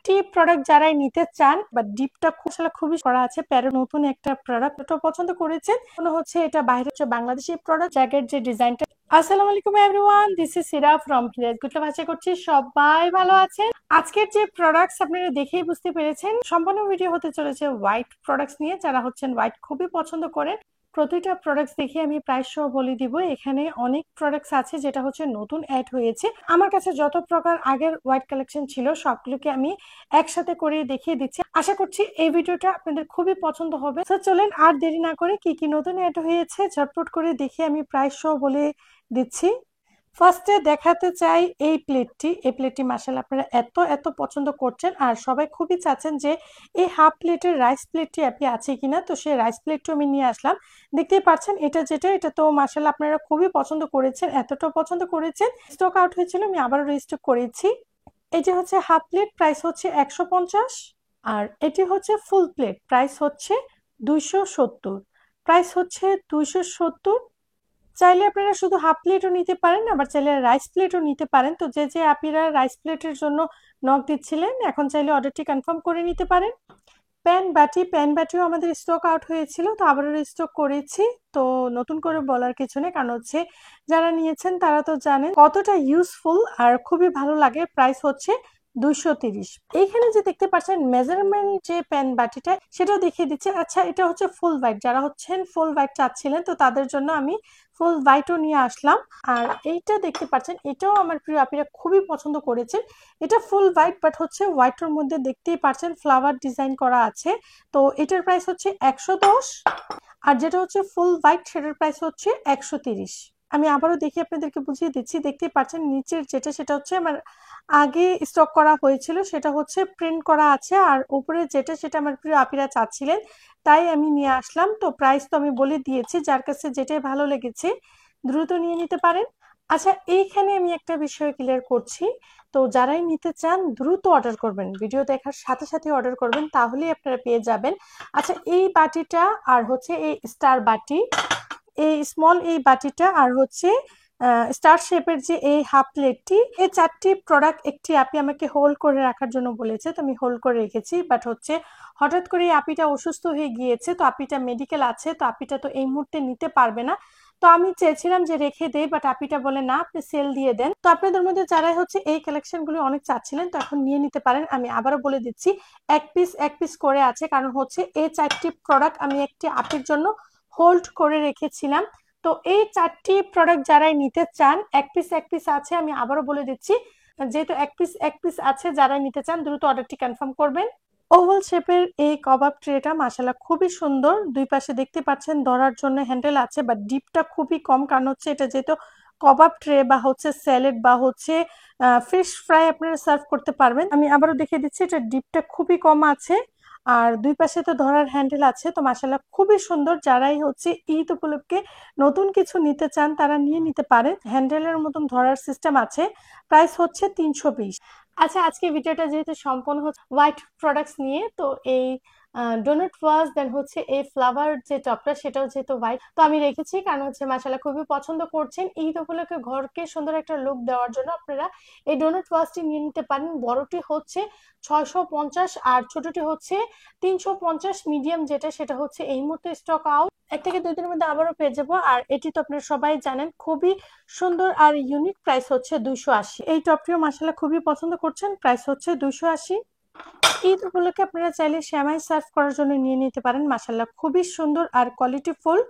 চারটি প্রোডাক্ট যারাই নিতে চান বা ডিপটা খুবই করা আছে প্যারো নতুন একটা প্রোডাক্ট ওটা পছন্দ করেছেন মনে হচ্ছে এটা বাইরে হচ্ছে বাংলাদেশি প্রোডাক্ট জ্যাকেট যে ডিজাইনটা। আসসালামু আলাইকুম everyone, this is Sira from Firaz গুটলা। ভাষা করছি সবাই ভালো আছেন। আজকের যে প্রোডাক্টস আপনারা দেখেই বুঝতে পেরেছেন সম্পূর্ণ ভিডিও হতে চলেছে হোয়াইট প্রোডাক্টস নিয়ে। যারা হচ্ছেন হোয়াইট খুবই পছন্দ করেন প্রতিটা প্রোডাক্টস দেখে আমি প্রাইস সহ বলে দিব। এখানে অনেক প্রোডাক্টস আছে যেটা হচ্ছে নতুন অ্যাড হয়েছে। আমার কাছে যত প্রকার আগের হোয়াইট কালেকশন ছিল সবগুলোকে আমি একসাথে করে দেখিয়ে দিচ্ছি। আশা করছি এই ভিডিওটা আপনাদের খুবই পছন্দ হবে। তো চলেন আর দেরি না করে কি কি নতুন অ্যাড হয়েছে ঝটপট করে দেখে আমি প্রাইস সহ বলে দিচ্ছি। ফার্স্টে দেখাতে চাই এই প্লেটটি মাশাআল্লাহ আপনারা এত এত পছন্দ করছেন আর সবাই খুবই চাচ্ছেন যে এই হাফ প্লেটের রাইস প্লেটটি আপনি আছে কিনা। তো সেই রাইস প্লেটটি আমি নিয়ে আসলাম। দেখতেই পাচ্ছেন এটা তো মাশাআল্লাহ আপনারা খুবই পছন্দ করেছেন, এতটা পছন্দ করেছেন স্টক আউট হয়েছিল, আমি আবারও রিস্টক করেছি। এই যে হচ্ছে হাফ প্লেট প্রাইস হচ্ছে 150 আর এটি হচ্ছে ফুল প্লেট প্রাইস হচ্ছে 270। প্রাইস হচ্ছে 270। চাইলে আপনারা শুধু হাফ প্লেটও নিতে পারেন, আবার চাইলে রাইস প্লেটও নিতে পারেন। তো যে আপনারা রাইস প্লেটের জন্য নক দিচ্ছিলেন এখন চাইলে অর্ডারটি কনফার্ম করে নিতে পারেন। প্যান বাটিও আমাদের স্টক আউট হয়েছিল, তো আবারও স্টক করেছি। তো নতুন করে বলার কিছু নেই, কারণ হচ্ছে যারা নিয়েছেন তারা তো জানেন কতটা ইউজফুল আর খুবই ভালো লাগে। প্রাইস হচ্ছে 230। এইখানে যে দেখতে পাচ্ছেন মেজারমেন্ট যে প্যান বাটিটা সেটাও দেখিয়ে দিচ্ছে। আচ্ছা, এটা হচ্ছে ফুল হোয়াইট, যারা হচ্ছেন ফুল হোয়াইট চাচ্ছিলেন তো তাদের জন্য আমি ফুল হোয়াইটও নিয়ে আসলাম। আর এইটা দেখতে পাচ্ছেন এটাও আমার প্রিয় আপিরা খুবই পছন্দ করেছেন। এটা ফুল হোয়াইট বাট হচ্ছে হোয়াইটের মধ্যে দেখতেই পাচ্ছেন ফ্লাওয়ার ডিজাইন করা আছে। তো এটার প্রাইস হচ্ছে 110 আর যেটা হচ্ছে ফুল হোয়াইট সেটার প্রাইস হচ্ছে 130। আমি আবারও দেখি আপনাদেরকে বুঝিয়ে দিচ্ছি। দেখতেই পাচ্ছেন নিচের যেটা সেটা হচ্ছে আমার আগে স্টক করা হয়েছিল, সেটা হচ্ছে প্রিন্ট করা আছে। আর উপরে যেটা সেটা আমার প্রিয় আপিরা চাচ্ছিলেন তাই আমি নিয়ে আসলাম। তো প্রাইস তো আমি বলে দিয়েছি, যার কাছে যেটাই ভালো লেগেছে দ্রুত নিয়ে নিতে পারেন। আচ্ছা, এইখানে আমি একটা বিষয় ক্লিয়ার করছি। তো যারাই নিতে চান দ্রুত অর্ডার করবেন, ভিডিও দেখার সাথে সাথে অর্ডার করবেন, তাহলেই আপনারা পেয়ে যাবেন। আচ্ছা, এই বাটিটা আর হচ্ছে এই স্টার বাটি, এই স্মল এই বাটিটা আর হচ্ছে স্টার শেপের যে এই হাফ প্লেটটি, এই চারটি প্রোডাক্ট একটি আপি আমাকে হোল্ড করে রাখার জন্য বলেছে, তো আমি হোল্ড করে রেখেছি। বাট হচ্ছে হঠাৎ করে আপিটা অসুস্থ হয়ে গিয়েছে, তো আপিটা মেডিকেল আছে, তো আপিটা তো এই মুহূর্তে নিতে পারবে না। তো আমি চেয়েছিলাম যে রেখে দেই, বাট আপিটা বলে না, আপনি সেল দিয়ে দেন। তো আপনাদের মধ্যে যারাই হচ্ছে এই কালেকশন গুলো অনেক চাচ্ছিলেন তো এখন নিয়ে নিতে পারেন। আমি আবারও বলে দিচ্ছি এক পিস করে আছে, কারণ হচ্ছে এই চারটি প্রোডাক্ট আমি একটি আপির জন্য হোল্ড করে রেখেছিলাম। তো এই চারটি প্রোডাক্ট যারাই নিতে চান এক পিস আছে, আমি আবারও বলে দিচ্ছি যেহেতু এক পিস আছে, যারাই নিতে চান দ্রুত অর্ডারটি কনফার্ম করবেন। ওভাল শেপের এই কাবাব ট্রেটা মাশাআল্লাহ খুবই সুন্দর। দুই পাশে দেখতে পাচ্ছেন ধরার জন্য হ্যান্ডেল আছে, বাট ডিপটা খুবই কম, কারণ হচ্ছে এটা যেহেতু কাবাব ট্রে বা হচ্ছে স্যালাড বা হচ্ছে ফিশ ফ্রাই আপনারা সার্ভ করতে পারবেন। আমি আবারও দেখিয়ে দিচ্ছি এটা ডিপটা খুবই কম আছে আর দুই পাশে তো ধরার হ্যান্ডেল আছে। তো মাশাআল্লাহ খুবই সুন্দর। যারাই হচ্ছে ঈদ উপলক্ষে নতুন কিছু নিতে চান তারা নিয়ে নিতে পারে। হ্যান্ডেলের মতন ধরার সিস্টেম আছে। প্রাইস হচ্ছে 320। আচ্ছা, আজকে ভিডিওটা যেহেতু সম্পূর্ণ হচ্ছে হোয়াইট প্রোডাক্টস নিয়ে, তো এই ডোনাট ওয়াজ দেন হচ্ছে এই ফ্লাওয়ার যে টপটা সেটাও যেহেতু হোয়াইট তো আমি রেখেছি, কারণ হচ্ছে মাশাআল্লাহ খুবই পছন্দ করছেন। ঈদ উপলক্ষে ঘরকে সুন্দর একটা লুক দেওয়ার জন্য আপনারা এই ডোনাট ওয়াজটি নিয়ে নিতে পারেন। বড়টি হচ্ছে 650 আর ছোটটি হচ্ছে 350। মিডিয়াম যেটা সেটা হচ্ছে এই মুহূর্তে স্টক আউট, 1 থেকে 2 দিনের মধ্যে আবারও পেয়ে যাবো। আর এটি তো আপনারা সবাই জানেন খুবই সুন্দর আর ইউনিক। প্রাইস হচ্ছে 280। এই টপটিও মাশাআল্লাহ খুবই পছন্দ করছেন, প্রাইস হচ্ছে 280। ঈদ উপলক্ষে আপনারা চাইলে সেমাই সার্ভ করার জন্য নিয়ে নিতে পারেন। মাশাআল্লাহ খুবই সুন্দর আর কোয়ালিটি ফুল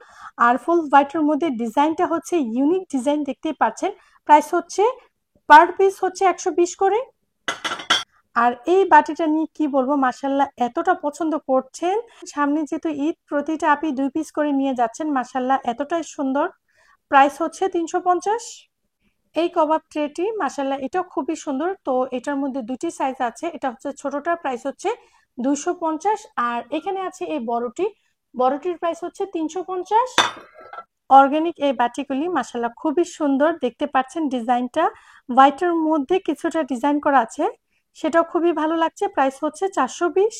আর ফুল হোয়াইটের মধ্যে ডিজাইনটা হচ্ছে ইউনিক ডিজাইন, দেখতেই পাচ্ছেন। প্রাইস হচ্ছে পার পিস হচ্ছে 120 করে। আর এই বাটিটা নিয়ে কি বলবো, মাশাআল্লাহ এতটা পছন্দ করছেন। সামনে যেহেতু ঈদ প্রতিটা আপনি 2 পিস করে নিয়ে যাচ্ছেন, মাশাআল্লাহ এতটাই সুন্দর। প্রাইস হচ্ছে 350। এই কাবাব ট্রেটি মাশাআল্লাহ এটাও খুবই সুন্দর। তো এটার মধ্যে দুটি সাইজ আছে, এটা হচ্ছে ছোটটার প্রাইস হচ্ছে 250 আর এখানে আছে এই বড়টির প্রাইস হচ্ছে 350। অর্গানিক এই বাটিগুলি মাশাআল্লাহ খুবই সুন্দর, দেখতে পাচ্ছেন ডিজাইনটা হোয়াইটের মধ্যে কিছুটা ডিজাইন করা আছে, সেটাও খুবই ভালো লাগছে। প্রাইস হচ্ছে 420।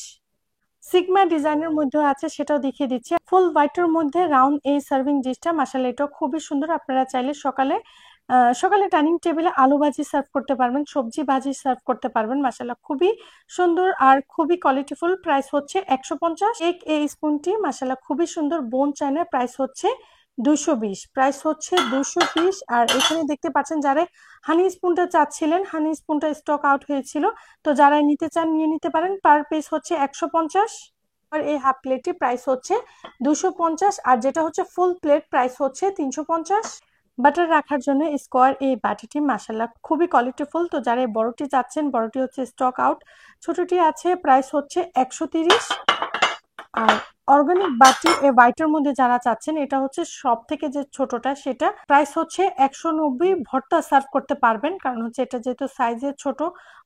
সিগমা ডিজাইনের মধ্যে আছে, সেটাও দেখিয়ে দিচ্ছি। ফুল হোয়াইটের মধ্যে রাউন্ড এই সার্ভিং ডিশটা মাশাআল্লাহ এটাও খুবই সুন্দর। আপনারা চাইলে সকালে সকালে ডাইনিং টেবিলে আলু ভাজি সার্ভ করতে পারবেন, সবজি ভাজি সার্ভ করতে পারবেন। মাশাআল্লাহ খুবই সুন্দর আর খুবই কোয়ালিটিফুল। প্রাইস হচ্ছে 150। এই স্পুনটি মাশাআল্লাহ খুবই সুন্দর, বোন চায়না। প্রাইস হচ্ছে 220। প্রাইস হচ্ছে 220। আর এখানে দেখতে পাচ্ছেন যারা হানি স্পুনটা চাচ্ছিলেন, হানি স্পুনটা স্টক আউট হয়েছিল, তো যারা নিতে চান নিয়ে নিতে পারেন। পার পিস হচ্ছে 150। আর এই হাফ প্লেটটি প্রাইস হচ্ছে 250। আর যেটা হচ্ছে ফুল প্লেট প্রাইস হচ্ছে 350। বাটার রাখার জন্য স্কোয়ার এই বাটিটি মাশাআল্লাহ খুবই কোয়ালিটিফুল। তো যারা এই বড়টি চাচ্ছেন, বড়টি হচ্ছে স্টক আউট, ছোটটি আছে। প্রাইস হচ্ছে 130। আর অর্গানিক বাটি এই হোয়াইটের মধ্যে যারা চাচ্ছেন, এটা হচ্ছে সব থেকে যে ছোটটা, সেটা প্রাইস হচ্ছে 190। ভর্তা সার্ভ করতে পারবেন, কারণ হচ্ছে এটা যেহেতু সাইজে ছোট,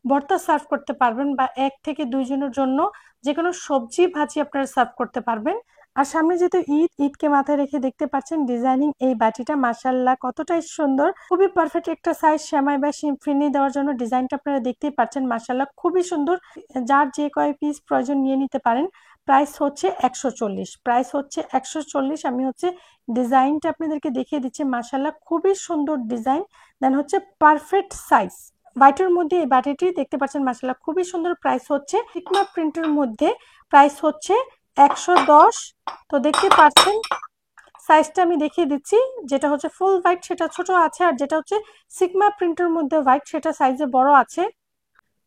ভর্তা সার্ভ করতে পারবেন বা 1 থেকে 2 জনের জন্য যে কোনো সবজি ভাজি আপনারা সার্ভ করতে পারবেন। আর সামনে যেহেতু ঈদকে মাথায় রেখে দেখতে পাচ্ছেন ডিজাইনিং এই বাটিটা মাশাআল্লাহ কতটাই সুন্দর, খুবই পারফেক্ট একটা সাইজ সেমাই বা ফিরনি দেওয়ার জন্য। ডিজাইনটা আপনারা দেখতেই পাচ্ছেন মাশাআল্লাহ খুবই সুন্দর। যার যে কয় পিস প্রয়োজন নিয়ে নিতে পারেন। প্রাইস হচ্ছে 140। প্রাইস হচ্ছে 140। আমি হচ্ছে ডিজাইনটা আপনাদেরকে দেখিয়ে দিচ্ছি। মাশাআল্লাহ খুবই সুন্দর ডিজাইন, দেন হচ্ছে পারফেক্ট সাইজ। হোয়াইটের মধ্যে এই বাটিটি দেখতে পাচ্ছেন মাশাআল্লাহ খুবই সুন্দর। প্রাইস হচ্ছে সিগমা প্রিন্টের মধ্যে, প্রাইস হচ্ছে 110। তো দেখতে পাচ্ছেন সাইজটা আমি দেখিয়ে দিচ্ছি। যেটা হচ্ছে ফুল হোয়াইট সেটা ছোট আছে, আর যেটা হচ্ছে সিগমা প্রিন্টের মধ্যে হোয়াইট সেটা সাইজে বড় আছে।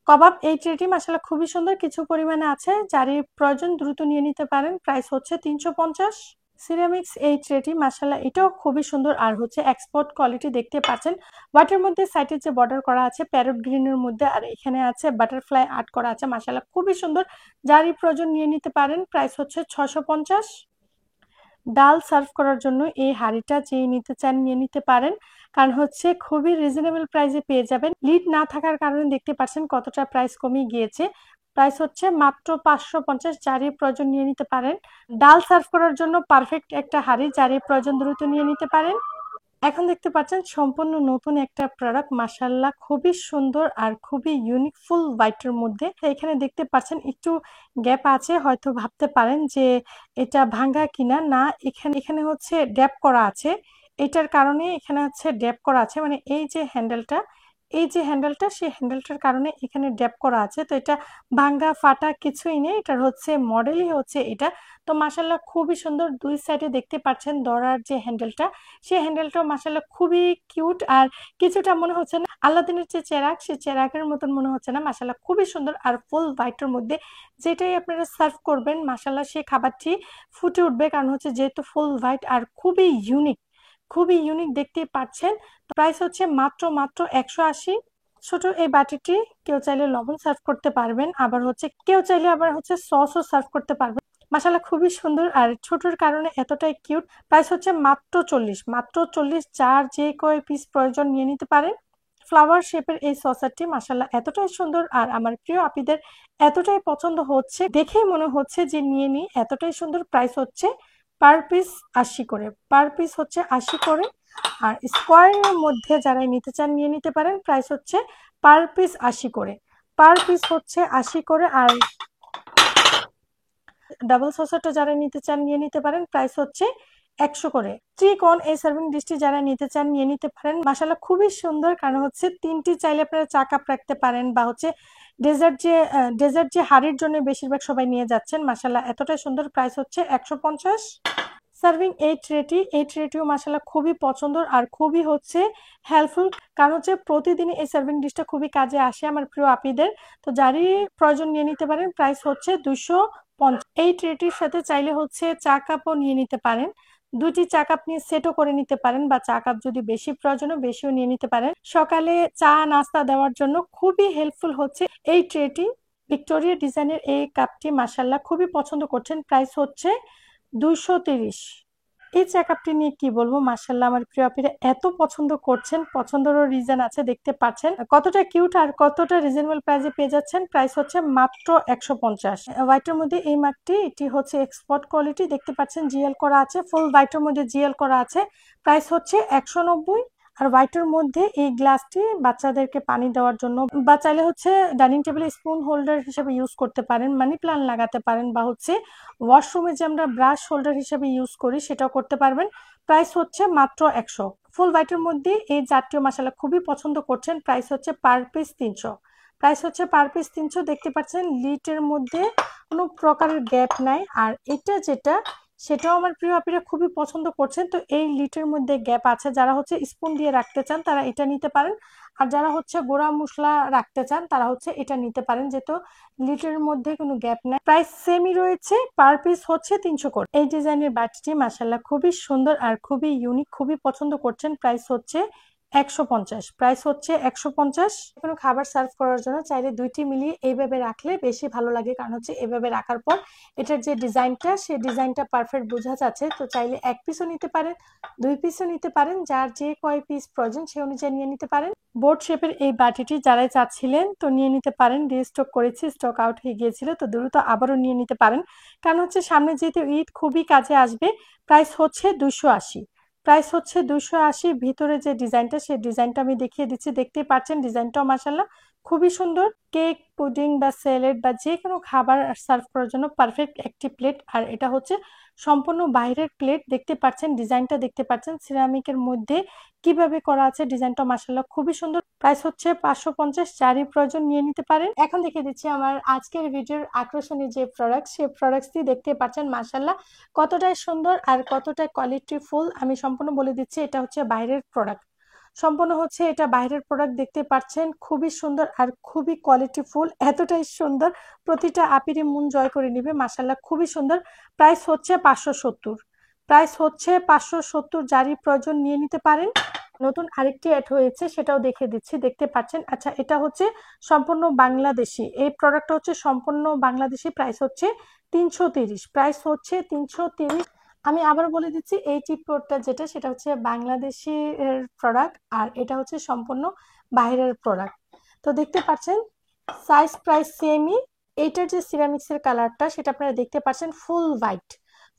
কবাব এই ট্রেটি মাশাআল্লাহ খুবই সুন্দর, কিছু পরিমাণে আছে, যারই প্রয়োজন দ্রুত নিয়ে নিতে পারেন। প্রাইস হচ্ছে 350। সিরামিক্স এই ট্রেটি মাশাআল্লাহ এটাও খুবই সুন্দর আর হচ্ছে এক্সপোর্ট কোয়ালিটি। দেখতে পাচ্ছেন হোয়াইটের মধ্যে সাইডে যে বর্ডার করা আছে প্যারট গ্রিনের মধ্যে, আর এখানে আছে বাটারফ্লাই আর্ট করা আছে। মাশাআল্লাহ খুবই সুন্দর, যারই প্রয়োজন নিয়ে নিতে পারেন। প্রাইস হচ্ছে 650। ডাল সার্ভ করার জন্য এই হাঁড়িটা যে নিতে চান নিয়ে নিতে পারেন, কারণ হচ্ছে খুবই রিজনেবল প্রাইসে পেয়ে যাবেন। লিড না থাকার কারণে দেখতে পাচ্ছেন কতটা প্রাইস কমিয়ে গিয়েছে। প্রাইস হচ্ছে মাত্র 550। যারই প্রয়োজন নিয়ে নিতে পারেন। ডাল সার্ভ করার জন্য পারফেক্ট একটা হাঁড়ি, যারই প্রয়োজন দ্রুত নিয়ে নিতে পারেন। এখন দেখতে পাচ্ছেন সম্পূর্ণ নতুন একটা প্রোডাক্ট, মাশাআল্লাহ খুবই সুন্দর আর খুবই ইউনিক, ফুল হোয়াইটের মধ্যে। এখানে দেখতে পাচ্ছেন একটু গ্যাপ আছে, হয়তো ভাবতে পারেন যে এটা ভাঙ্গা কিনা। না, এখানে এখানে হচ্ছে ড্যাপ করা আছে। এটার কারণে এখানে হচ্ছে ড্যাপ করা আছে, মানে এই যে হ্যান্ডেলটা, এই যে হ্যান্ডেলটা, সেই হ্যান্ডেলটার কারণে এখানে ড্যাপ করা আছে। তো এটা ভাঙ্গা ফাটা কিছুই নেই, এটার হচ্ছে মডেলই হচ্ছে এটা। তো মাশাআল্লাহ খুবই সুন্দর। দুই সাইডে দেখতে পাচ্ছেন ধরার যে হ্যান্ডেলটা, সেই হ্যান্ডেলটাও মাশাআল্লাহ খুবই কিউট। আর কিছুটা মনে হচ্ছে না আলাদিনের যে চেরাগ, সেই চেরাগের মতন মনে হচ্ছে না। মাশাআল্লাহ খুবই সুন্দর আর ফুল হোয়াইটের মধ্যে যেটাই আপনারা সার্ভ করবেন মাশাআল্লাহ সেই খাবারটি ফুটে উঠবে, কারণ হচ্ছে যেহেতু ফুল হোয়াইট আর খুবই ইউনিক, খুবই ইউনিক দেখতেই পাচ্ছেন। প্রাইস হচ্ছে মাত্র মাত্র 180। ছোট এই বাটিটি কেউ চাইলে লবণ সার্ভ করতে পারবেন, আবার হচ্ছে কেউ চাইলে আবার হচ্ছে সসও সার্ভ করতে পারবেন। মাশাআল্লাহ খুবই সুন্দর আর ছোটর কারণে এতটাই কিউট। প্রাইস হচ্ছে মাত্র 40। মাত্র 40। যার যে কয় পিস প্রয়োজন নিয়ে নিতে পারেন। ফ্লাওয়ার শেপের এই সসারটি মাশাআল্লাহ এতটাই সুন্দর আর আমার প্রিয় আপিদের এতটাই পছন্দ হচ্ছে, দেখেই মনে হচ্ছে যে নিয়ে নিই, এতটাই সুন্দর। প্রাইস হচ্ছে পার পিস 80 করে। পার পিস হচ্ছে 80 করে। আর স্কোয়ারের মধ্যে যারা নিতে চান নিয়ে নিতে পারেন। প্রাইস হচ্ছে পার পিস 80 করে। পার পিস হচ্ছে 80 করে। আর ডাবল সসারটা যারা নিতে চান নিয়ে নিতে পারেন। প্রাইস হচ্ছে 100 করে। ত্রিকোণ এই সার্ভিং ডিশটি যারা নিতে চান নিয়ে নিতে পারেন। মাশাআল্লাহ খুবই সুন্দর, কারণ হচ্ছে তিনটি চাইলে আপনারা চা কাপ রাখতে পারেন, বা হচ্ছে ডেজার্ট যে হাড়ির জন্য বেশিরভাগ সবাই নিয়ে যাচ্ছেন। মাশাআল্লাহ এতটাই সুন্দর। প্রাইস হচ্ছে 150। সার্ভিং এই ট্রেটিও মাশাআল্লাহ খুবই পছন্দের আর খুবই হচ্ছে হেল্পফুল, কারণ হচ্ছে প্রতিদিন এই সার্ভিং ডিশটা খুবই কাজে আসে আমার প্রিয় আপিদের। তো যারই প্রয়োজন নিয়ে নিতে পারেন। প্রাইস হচ্ছে 250। এই ট্রেটির সাথে চাইলে হচ্ছে চা কাপও নিয়ে নিতে পারেন। দুটি চা কাপ নিয়ে সেটও করে নিতে পারেন, বা চা কাপ যদি বেশি প্রয়োজন বেশিও নিয়ে নিতে পারেন। সকালে চা নাস্তা দেওয়ার জন্য খুবই হেল্পফুল হচ্ছে এই ট্রেটি। ভিক্টোরিয়া ডিজাইনের এই কাপটি মাশাআল্লাহ খুবই পছন্দ করছেন। প্রাইস হচ্ছে 230। এই চা কাপটি নিয়ে কি বলবো, মাশাআল্লাহ আমার প্রিয় আপিরা এত পছন্দ করছেন, পছন্দেরও রিজন আছে। দেখতে পাচ্ছেন কতটা কিউট আর কতটা রিজনেবল প্রাইসে পেয়ে যাচ্ছেন। প্রাইস হচ্ছে মাত্র 150। হোয়াইটের মধ্যে এই মাগটি, এটি হচ্ছে এক্সপোর্ট কোয়ালিটি। দেখতে পাচ্ছেন জিএল করা আছে, ফুল হোয়াইটের মধ্যে জিএল করা আছে। প্রাইস হচ্ছে 190। আর হোয়াইটের মধ্যে এই গ্লাসটি বাচ্চাদেরকে পানি দেওয়ার জন্য, বা চাইলে হচ্ছে ডাইনিং টেবিলে স্পুন হোল্ডার হিসেবে ইউজ করতে পারেন, মানি প্ল্যান্ট লাগাতে পারেন, বা হচ্ছে ওয়াশরুমে যে আমরা ব্রাশ হোল্ডার হিসেবে ইউজ করি সেটাও করতে পারবেন। প্রাইস হচ্ছে মাত্র 100। ফুল হোয়াইটের মধ্যে এই জারটিও মাশাআল্লাহ খুবই পছন্দ করছেন। প্রাইস হচ্ছে পার পিস 300। প্রাইস হচ্ছে পার পিস 300। দেখতে পাচ্ছেন লিটের মধ্যে কোনো প্রকারের গ্যাপ নাই। আর এটা যেটা সেটাও আমার প্রিয় আপিরা খুবই পছন্দ করছেন। তো এই লিটের মধ্যে গ্যাপ আছে, যারা হচ্ছে স্পুন দিয়ে রাখতে চান তারা এটা নিতে পারেন। আর যারা হচ্ছে গুঁড়া মশলা রাখতে চান তারা হচ্ছে এটা নিতে পারেন, যেহেতু লিটের মধ্যে কোনো গ্যাপ নাই। প্রাইস সেমই রয়েছে, পার পিস হচ্ছে 300 করে। এই ডিজাইনের বাটিটি মাশাআল্লাহ খুবই সুন্দর আর খুবই ইউনিক, খুবই পছন্দ করছেন। প্রাইস হচ্ছে 150। প্রাইস হচ্ছে 150। কোনো খাবার সার্ভ করার জন্য চাইলে দুইটি মিলিয়ে এইভাবে রাখলে বেশি ভালো লাগে, কারণ হচ্ছে এভাবে রাখার পর এটার যে ডিজাইনটা সেই ডিজাইনটা পারফেক্ট বোঝা যাচ্ছে। তো চাইলে এক পিসও নিতে পারেন, দুই পিসও নিতে পারেন, যার যে কয় পিস প্রয়োজন সে অনুযায়ী নিয়ে নিতে পারেন। বোর্ড শেপের এই বাটিটি যারাই চাচ্ছিলেন তো নিয়ে নিতে পারেন। রিস্টক করেছি, স্টক আউট হয়ে গিয়েছিল, তো দ্রুত আবারও নিয়ে নিতে পারেন, কারণ হচ্ছে সামনে যেহেতু ঈদ খুবই কাজে আসবে। প্রাইস হচ্ছে 280। প্রাইস হচ্ছে 280। ভিতরে যে ডিজাইনটা সেই ডিজাইনটা আমি দেখিয়ে দিচ্ছি, দেখতেই পাচ্ছেন ডিজাইনটাও মাশাআল্লাহ খুবই সুন্দর। কেক, পুডিং বা স্যালাড বা যে কোনো খাবার সার্ভ করার জন্য পারফেক্ট একটি প্লেট। আর এটা হচ্ছে সম্পূর্ণ বাইরের প্লেট, দেখতে পাচ্ছেন ডিজাইনটা, দেখতে পাচ্ছেন সিরামিকের মধ্যে কিভাবে করা আছে। ডিজাইনটা মাশাআল্লাহ খুবই সুন্দর। প্রাইস হচ্ছে 550। যারই প্রয়োজন নিয়ে নিতে পারেন। এখন দেখিয়ে দিচ্ছি আমার আজকের ভিডিওর আকর্ষণীয় যে প্রোডাক্ট, সেই প্রোডাক্টসটি দেখতে পাচ্ছেন মাশাআল্লাহ কতটাই সুন্দর আর কতটাই কোয়ালিটিফুল আমি সম্পূর্ণ বলে দিচ্ছি। এটা হচ্ছে বাইরের প্রোডাক্ট, সম্পূর্ণ হচ্ছে এটা বাইরের প্রোডাক্ট। দেখতে পাচ্ছেন খুবই সুন্দর আর খুবই কোয়ালিটিফুল, এতটাই সুন্দর প্রতিটা আপিরে মন জয় করে নিবে মাশাআল্লাহ খুবই সুন্দর। প্রাইস হচ্ছে 570। প্রাইস হচ্ছে 570। যারই প্রয়োজন নিয়ে নিতে পারেন। নতুন আরেকটি অ্যাড হয়েছে সেটাও দেখিয়ে দিচ্ছি, দেখতে পাচ্ছেন। আচ্ছা, এটা হচ্ছে সম্পূর্ণ বাংলাদেশি, এই প্রোডাক্টটা হচ্ছে সম্পূর্ণ বাংলাদেশি। প্রাইস হচ্ছে 330। প্রাইস হচ্ছে 330। আমি আবার বলে দিচ্ছি, এই চিপকোডটা যেটা সেটা হচ্ছে বাংলাদেশি প্রোডাক্ট আর এটা হচ্ছে সম্পূর্ণ বাইরের প্রোডাক্ট। তো দেখতে পাচ্ছেন সাইজ প্রাইস সেমই। এইটার যে সিরামিক্সের কালারটা সেটা আপনারা দেখতে পাচ্ছেন ফুল হোয়াইট,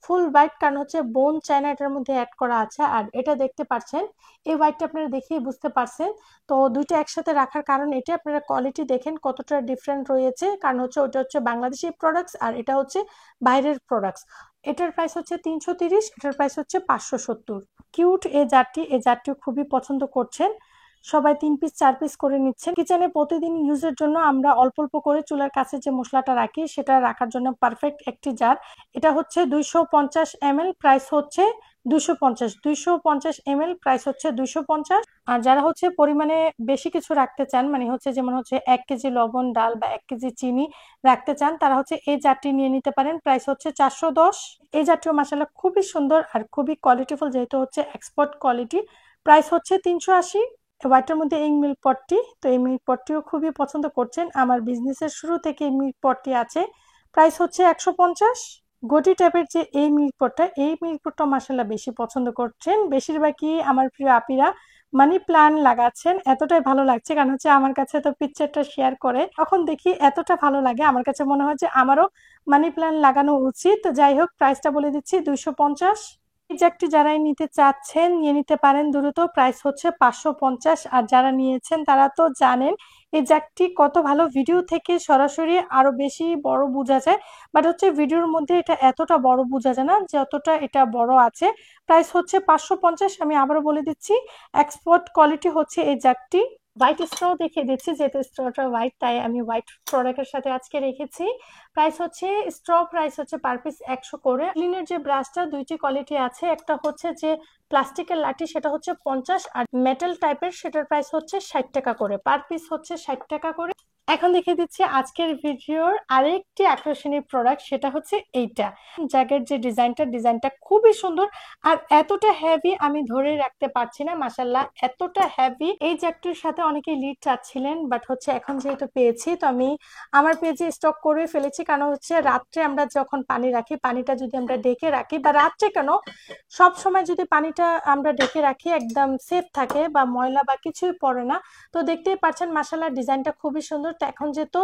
ফুল হোয়াইট, কারণ হচ্ছে বোন চায়না এটার মধ্যে অ্যাড করা আছে। আর এটা দেখতে পাচ্ছেন এই হোয়াইটটা আপনারা দেখিয়ে বুঝতে পারছেন। তো দুইটা একসাথে রাখার কারণ এটা, আপনারা কোয়ালিটি দেখেন কতটা ডিফারেন্ট রয়েছে, কারণ হচ্ছে ওটা হচ্ছে বাংলাদেশি প্রোডাক্টস আর এটা হচ্ছে বাইরের প্রোডাক্টস। এটার প্রাইস হচ্ছে 330, এটার প্রাইস হচ্ছে 570। কিউট এই জারটি, এই জারটিও খুবই পছন্দ করছেন সবাই, 3 পিস 4 পিস করে নিচ্ছেন। কিচেনে প্রতিদিন ইউজের জন্য আমরা অল্প অল্প করে চুলার কাছে যে মশলাটা রাখি সেটা রাখার জন্য পারফেক্ট একটি জার। এটা হচ্ছে 250 ml। প্রাইস হচ্ছে 250। 250 ml। প্রাইস হচ্ছে 250। আর যারা হচ্ছে পরিমাণে বেশি কিছু রাখতে চান, মানে হচ্ছে যেমন হচ্ছে 1 কেজি লবণ ডাল বা 1 কেজি চিনি রাখতে চান, তারা হচ্ছে এই জারটি নিয়ে নিতে পারেন। প্রাইস হচ্ছে 410। এই জারটিও মাশাআল্লাহ খুবই সুন্দর আর খুবই কোয়ালিটিফুল, যেহেতু হচ্ছে এক্সপোর্ট কোয়ালিটি। প্রাইস হচ্ছে 380। হোয়াইটের মধ্যে এই মিল্ক পটটি, তো এই মিল্ক পটটিও খুবই পছন্দ করছেন। আমার বিজনেসের শুরু থেকে এই মিল্ক পটটি আছে। প্রাইস হচ্ছে 150। গটি টাইপের যে এই মিল্ক পটটা, এই মিল্ক পটটা মাশাআল্লাহ বেশি পছন্দ করছেন বেশিরভাগই আমার প্রিয় আপিরা। মানি প্ল্যান্ট লাগাচ্ছেন, এতটাই ভালো লাগছে, কারণ হচ্ছে আমার কাছে তো পিকচারটা শেয়ার করে তখন দেখি এতটা ভালো লাগে, আমার কাছে মনে হয় যে আমারও মানি প্ল্যান্ট লাগানো উচিত। তো যাই হোক, প্রাইসটা বলে দিচ্ছি 250। এই জ্যাকটি যারাই নিতে চাচ্ছেন নিয়ে নিতে পারেন দ্রুত। প্রাইস হচ্ছে 550। আর যারা নিয়েছেন তারা তো জানেন এই জ্যাকটি কত ভালো। ভিডিও থেকে সরাসরি আরো বেশি বড় বোঝা যায়, বাট হচ্ছে ভিডিওর মধ্যে এটা এতটা বড় বোঝা যায় না যতটা এটা বড় আছে। প্রাইস হচ্ছে 550। আমি আবারও বলে দিচ্ছি, এক্সপোর্ট কোয়ালিটি হচ্ছে এই জ্যাকটি। হোয়াইট স্ট্র দেখিয়ে দিচ্ছি, যেহেতু স্ট্রটা হোয়াইট তাই আমি হোয়াইট প্রোডাক্টের সাথে আজকে রেখেছি। প্রাইস হচ্ছে স্ট্র প্রাইস হচ্ছে পার পিস 100 করে। ক্লিনের যে ব্রাশটা দুইটি কোয়ালিটি আছে, একটা হচ্ছে যে প্লাস্টিকের লাঠি সেটা হচ্ছে 50, আর মেটাল টাইপের সেটার প্রাইস হচ্ছে 60 টাকা করে। পার পিস হচ্ছে 60 টাকা করে। এখন দেখিয়ে দিচ্ছি আজকের ভিডিওর আরেকটি আকর্ষণীয় প্রোডাক্ট, সেটা হচ্ছে এইটা। জ্যাকেট যে ডিজাইনটা খুবই সুন্দর আর এতটা হেভি আমি ধরে রাখতে পারছি না মাশাআল্লাহ, এতটা হেভি। এই জ্যাকেটের সাথে অনেকেই লিড চাচ্ছিলেন, বাট হচ্ছে এখন যেহেতু পেয়েছি তো আমি আমার পেজে স্টক করে ফেলেছি, কারণ হচ্ছে রাত্রে আমরা যখন পানি রাখি, পানিটা যদি আমরা ডেকে রাখি, বা রাত্রে কেন সব সময় যদি পানিটা আমরা ডেকে রাখি একদম সেফ থাকে বা ময়লা বা কিছুই পড়ে না। তো দেখতেই পাচ্ছেন মাশাআল্লাহ ডিজাইনটা খুবই সুন্দর। তো এখন যেহেতু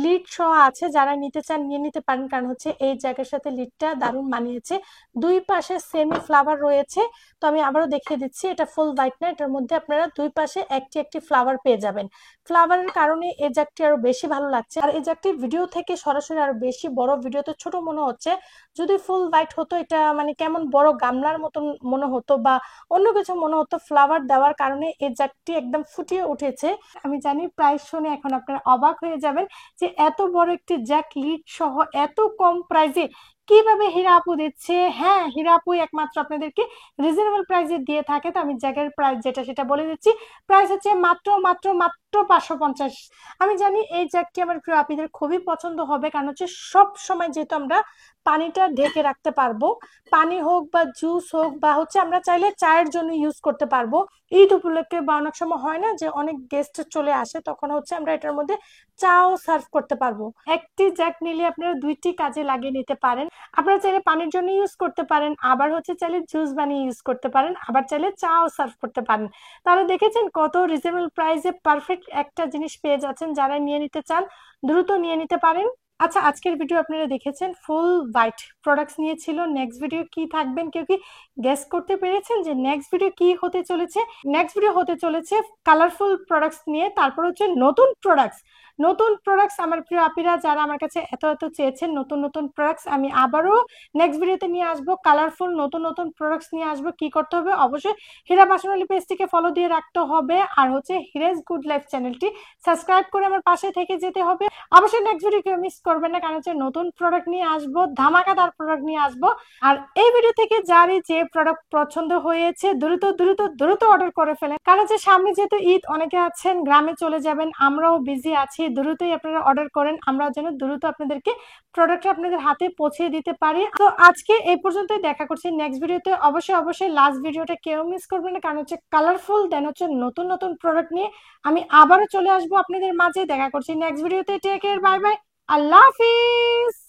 লিড সহ আছে, যারা নিতে চান নিয়ে নিতে পারেন, কারণ হচ্ছে এই জায়গার সাথে লিডটা দারুণ মানিয়েছে। দুই পাশে সেমি ফ্লাওয়ার রয়েছে। তো আমি আবারও দেখিয়ে দিচ্ছি, এটা ফুল হোয়াইট না, এটার মধ্যে আপনারা দুই পাশে একটি একটি ফ্লাওয়ার পেয়ে যাবেন। ফ্লাভারের কারণে এই জ্যাকটি আরো বেশি ভালো লাগছে। আর এই জ্যাকটি ভিডিও থেকে সরাসরি আরো বেশি বড়, ভিডিওতে ছোট মনে হচ্ছে। যদি ফুল হোয়াইট হতো এটা মানে কেমন বড় গামলার মতন মনে হতো বা অন্য কিছু মনে হতো। ফ্লাওয়ার দেওয়ার কারণে এই জ্যাকটি একদম ফুটিয়ে উঠেছে। আমি জানি প্রাইস শুনে এখন আপনারা অবাক হয়ে যাবেন যে এত বড় একটি জ্যাক লিড সহ এত কম প্রাইসে কিভাবে হীরা আপু দিচ্ছে। হ্যাঁ, হীরা আপুই একমাত্র আপনাদেরকে রিজনেবল প্রাইসে দিয়ে থাকে। তো আমি জ্যাকের প্রাইস যেটা সেটা বলে দিচ্ছি। প্রাইস হচ্ছে মাত্র মাত্র মাত্র 550। আমি জানি এই জ্যাকটি আমার প্রিয় আপুদের খুবই পছন্দ হবে, কারণ হচ্ছে সব সময় যেহেতু আমরা পানিটা ঢেকে রাখতে পারবো, পানি হোক বা জুস হোক বা হচ্ছে আমরা চাইলে চায়ের জন্য ইউজ করতে পারবো। ঈদ উপলক্ষে বা অনেক সময় হয় না যে অনেক গেস্ট চলে আসে, তখন হচ্ছে আমরা এটার মধ্যে চাও সার্ভ করতে পারবো। একটি জ্যাক নিলে আপনারা দুইটি কাজে লাগিয়ে নিতে পারেন। আপনারা চাইলে পানির জন্য ইউজ করতে পারেন, আবার হচ্ছে চাইলে জুস বানিয়ে ইউজ করতে পারেন, আবার চাইলে চাও সার্ভ করতে পারেন। তাহলে দেখেছেন কত রিজনেবল প্রাইসে পারফেক্ট একটা জিনিস পেয়ে যাচ্ছেন। যারা নিয়ে নিতে চান দ্রুত নিয়ে নিতে পারেন। আচ্ছা, আজকের ভিডিও আপনারা দেখেছেন ফুল হোয়াইট প্রোডাক্টস নিয়ে ছিল। নেক্সট ভিডিও কি থাকবেন কেউ কি গেস করতে পেরেছেন যে নেক্সট ভিডিও কি হতে চলেছে? নেক্সট ভিডিও হতে চলেছে কালারফুল প্রোডাক্টস নিয়ে, তারপর হচ্ছে নতুন প্রোডাক্টস। নতুন প্রোডাক্টস আমার প্রিয় আপিরা যারা আমার কাছে এত এত চেয়েছেন নতুন নতুন প্রোডাক্টস আমি আবারও নেক্সট ভিডিওতে নিয়ে আসবো। কালারফুল নতুন নতুন প্রোডাক্টস নিয়ে আসবো। কি করতে হবে? অবশ্যই হীরা বাসনলি পেজটিকে ফলো দিয়ে রাখতে হবে, আর হচ্ছে হিরাজ গুড লাইফ চ্যানেলটি সাবস্ক্রাইব করে আমার পাশে থেকে যেতে হবে। অবশ্যই নেক্সট ভিডিও কেউ মিস করবেন না, কারণ হচ্ছে নতুন প্রোডাক্ট নিয়ে আসবো, ধামাকাদার প্রোডাক্ট নিয়ে আসবো। আর এই ভিডিও থেকে যারই যে প্রোডাক্ট পছন্দ হয়েছে দ্রুত দ্রুত দ্রুত অর্ডার করে ফেলেন, কারণ হচ্ছে সামনে যেহেতু ঈদ, অনেকে আছেন গ্রামে চলে যাবেন, আমরাও বিজি আছি। দ্রুতই আপনারা অর্ডার করেন, আমরা যেন দ্রুত আপনাদেরকে প্রোডাক্ট আপনাদের হাতে পৌঁছে দিতে পারি। তো আজকে এই পর্যন্তই, দেখা করছি নেক্সট ভিডিওতে। অবশ্যই অবশ্যই লাস্ট ভিডিওটা কেউ মিস করবেন না, কারণ হচ্ছে কালারফুল দেন হচ্ছে নতুন নতুন প্রোডাক্ট নিয়ে আমি আবারও চলে আসবো আপনাদের মাঝে। দেখা করছি নেক্সট ভিডিওতে। টেক কেয়ার, বাই বাই, আল্লাহ হাফিজ।